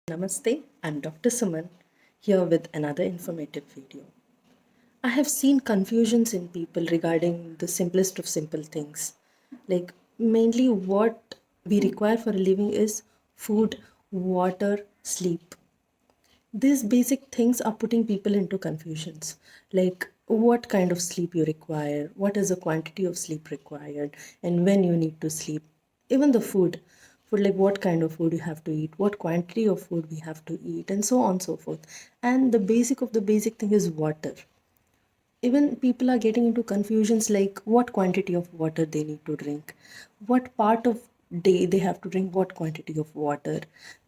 Namaste, I'm Dr. Suman here with another informative video. I have seen confusions in people regarding the simplest of simple things. Like, mainly what we require for a living is food, water, sleep. These basic things are putting people into confusions. Like, what kind of sleep you require, what is the quantity of sleep required, and when you need to sleep. Even the food, like what kind of food you have to eat, what quantity of food we have to eat, and so on and so forth. And the basic of the basic thing is water. Even people are getting into confusions like what quantity of water they need to drink, what part of day they have to drink what quantity of water,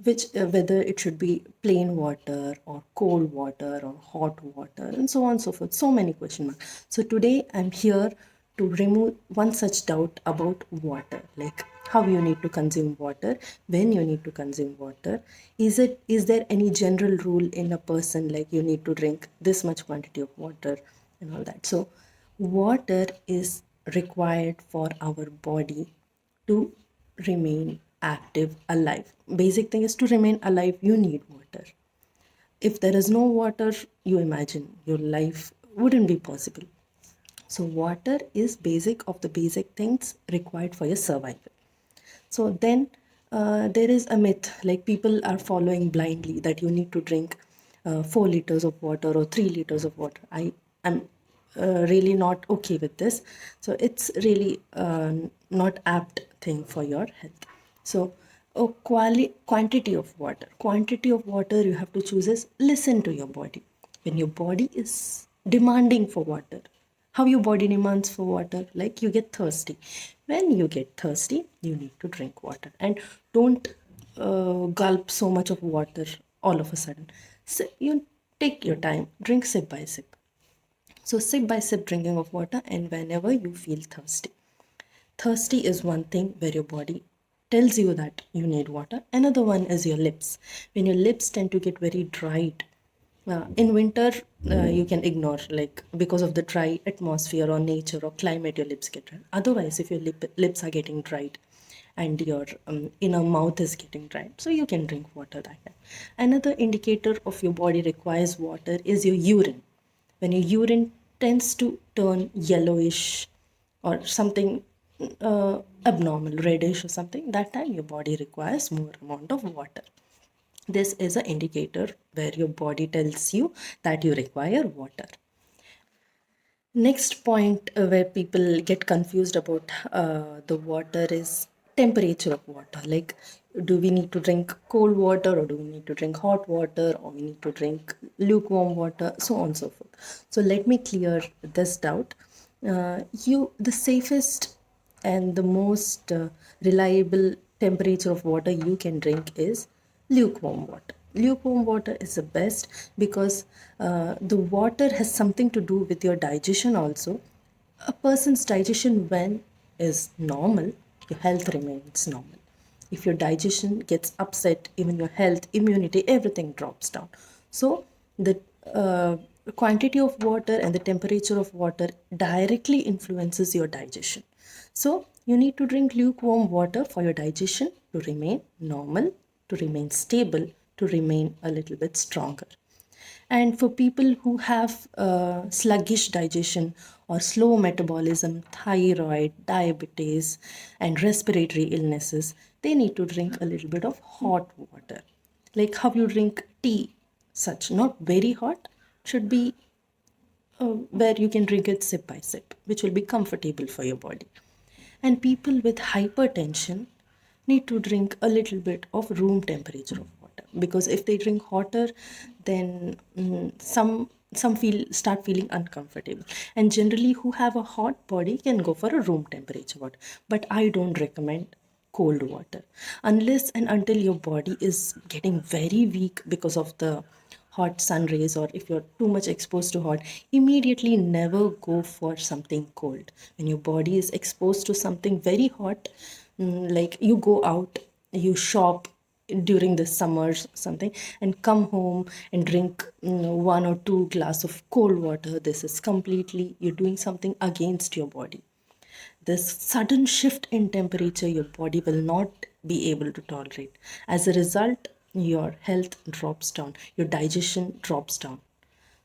which whether it should be plain water or cold water or hot water, and so on and so forth. So many question marks. So today I'm here to remove one such doubt about water, like how you need to consume water, when you need to consume water. Is there any general rule in a person like you need to drink this much quantity of water and all that? So water is required for our body to remain active, alive. Basic thing is to remain alive you need water. If there is no water, you imagine your life wouldn't be possible. So water is basic of the basic things required for your survival. So then there is a myth, like people are following blindly that you need to drink 4 liters of water or 3 liters of water. I am really not okay with this. So it's really not apt thing for your health. So quantity of water. Quantity of water you have to choose is listen to your body. When your body is demanding for water, how your body demands for water, like you get thirsty. When you get thirsty you need to drink water, and don't gulp so much of water all of a sudden. So you take your time, drink sip by sip. So sip by sip drinking of water, and whenever you feel thirsty. Thirsty is one thing where your body tells you that you need water. Another one is your lips. When your lips tend to get very dried, in winter, you can ignore, like because of the dry atmosphere or nature or climate, your lips get dry. Otherwise, if your lips are getting dried and your inner mouth is getting dried, so you can drink water that time. Another indicator of your body requires water is your urine. When your urine tends to turn yellowish or something abnormal, reddish or something, that time your body requires more amount of water. This is an indicator where your body tells you that you require water. Next point where people get confused about the water is temperature of water. Like, do we need to drink cold water, or do we need to drink hot water, or we need to drink lukewarm water, so on and so forth. So let me clear this doubt. The safest and the most reliable temperature of water you can drink is lukewarm water. Lukewarm water is the best because the water has something to do with your digestion also. A person's digestion when is normal, your health remains normal. If your digestion gets upset, even your health, immunity, everything drops down. So the quantity of water and the temperature of water directly influences your digestion. So you need to drink lukewarm water for your digestion to remain normal, to remain stable, to remain a little bit stronger. And for people who have sluggish digestion or slow metabolism, thyroid, diabetes, and respiratory illnesses, they need to drink a little bit of hot water. Like how you drink tea, such not very hot, should be where you can drink it sip by sip, which will be comfortable for your body. And people with hypertension need to drink a little bit of room temperature of water, because if they drink hotter, then some start feeling uncomfortable. And generally, who have a hot body can go for a room temperature water. But I don't recommend cold water unless and until your body is getting very weak because of the hot sun rays, or if you're too much exposed to hot, immediately never go for something cold. When your body is exposed to something very hot, like you go out, you shop during the summers something, and come home and drink one or two glass of cold water, this is completely, you're doing something against your body. This sudden shift in temperature your body will not be able to tolerate. As a result, your health drops down, your digestion drops down.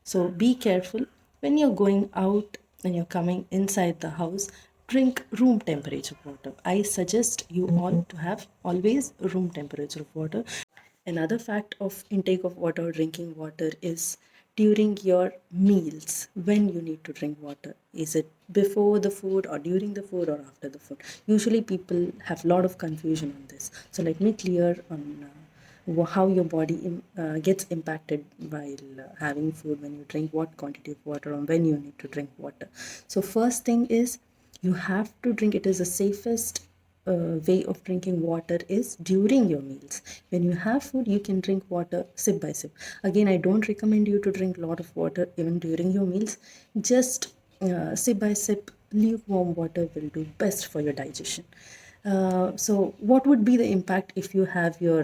So be careful when you're going out and you're coming inside the house. Drink room temperature water. I suggest you all to have always room temperature of water. Another fact of intake of water or drinking water is during your meals when you need to drink water. Is it before the food or during the food or after the food? Usually people have a lot of confusion on this. So let me clear on how your body gets impacted while having food, when you drink what quantity of water, or when you need to drink water. So first thing is you have to drink. It is the safest way of drinking water is during your meals. When you have food, you can drink water sip by sip. Again, I don't recommend you to drink a lot of water even during your meals. Just sip by sip, lukewarm water will do best for your digestion. So what would be the impact if you have your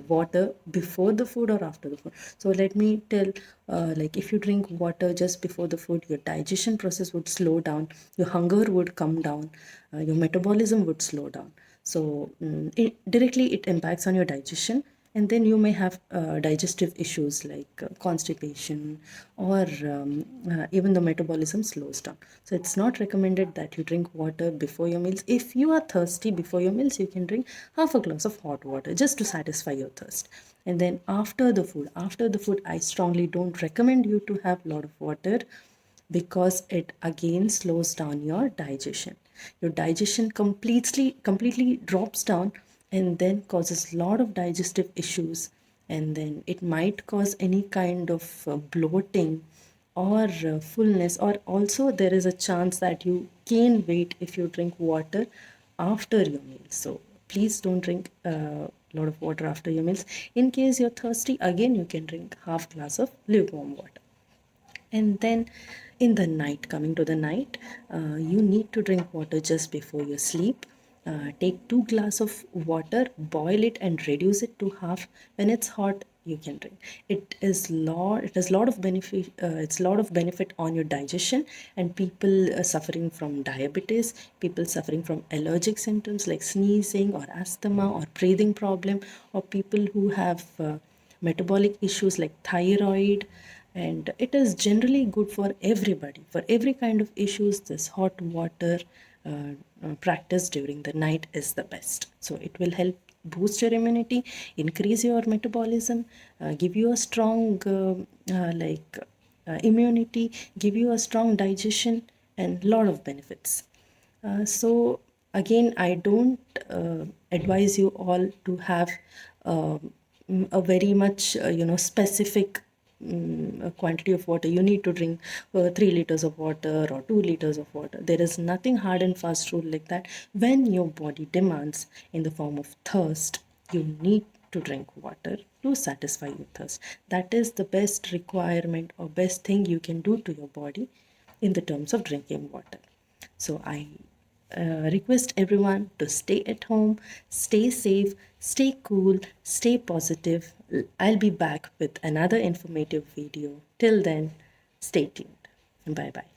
water before the food or after the food? So let me tell, like if you drink water just before the food, your digestion process would slow down, your hunger would come down, your metabolism would slow down. So it impacts on your digestion, and then you may have digestive issues like constipation, or even the metabolism slows down. So it's not recommended that you drink water before your meals. If you are thirsty before your meals, you can drink half a glass of hot water just to satisfy your thirst. And then after the food, I strongly don't recommend you to have a lot of water, because it again slows down your digestion. Your digestion completely drops down, and then causes a lot of digestive issues, and then it might cause any kind of bloating or fullness, or also there is a chance that you gain weight if you drink water after your meal. So please don't drink a lot of water after your meals. In case you're thirsty, again you can drink half glass of lukewarm water. And then in the night, coming to the night, you need to drink water just before you sleep. Take 2 glass of water, boil it and reduce it to half. When it's hot, you can drink. It has lot of benefit. It's a lot of benefit on your digestion. And people suffering from diabetes, people suffering from allergic symptoms like sneezing or asthma or breathing problem, or people who have metabolic issues like thyroid. And it is generally good for everybody, for every kind of issues. This hot water practice during the night is the best. So it will help boost your immunity, increase your metabolism, give you a strong immunity, give you a strong digestion, and lot of benefits. So again, I don't advise you all to have uh, a very much specific a quantity of water. You need to drink 3 liters of water or 2 liters of water. There is nothing hard and fast rule like that. When your body demands in the form of thirst, you need to drink water to satisfy your thirst. That is the best requirement or best thing you can do to your body in the terms of drinking water. So I request everyone to stay at home, stay safe, stay cool, stay positive. I'll be back with another informative video. Till then, stay tuned. Bye bye.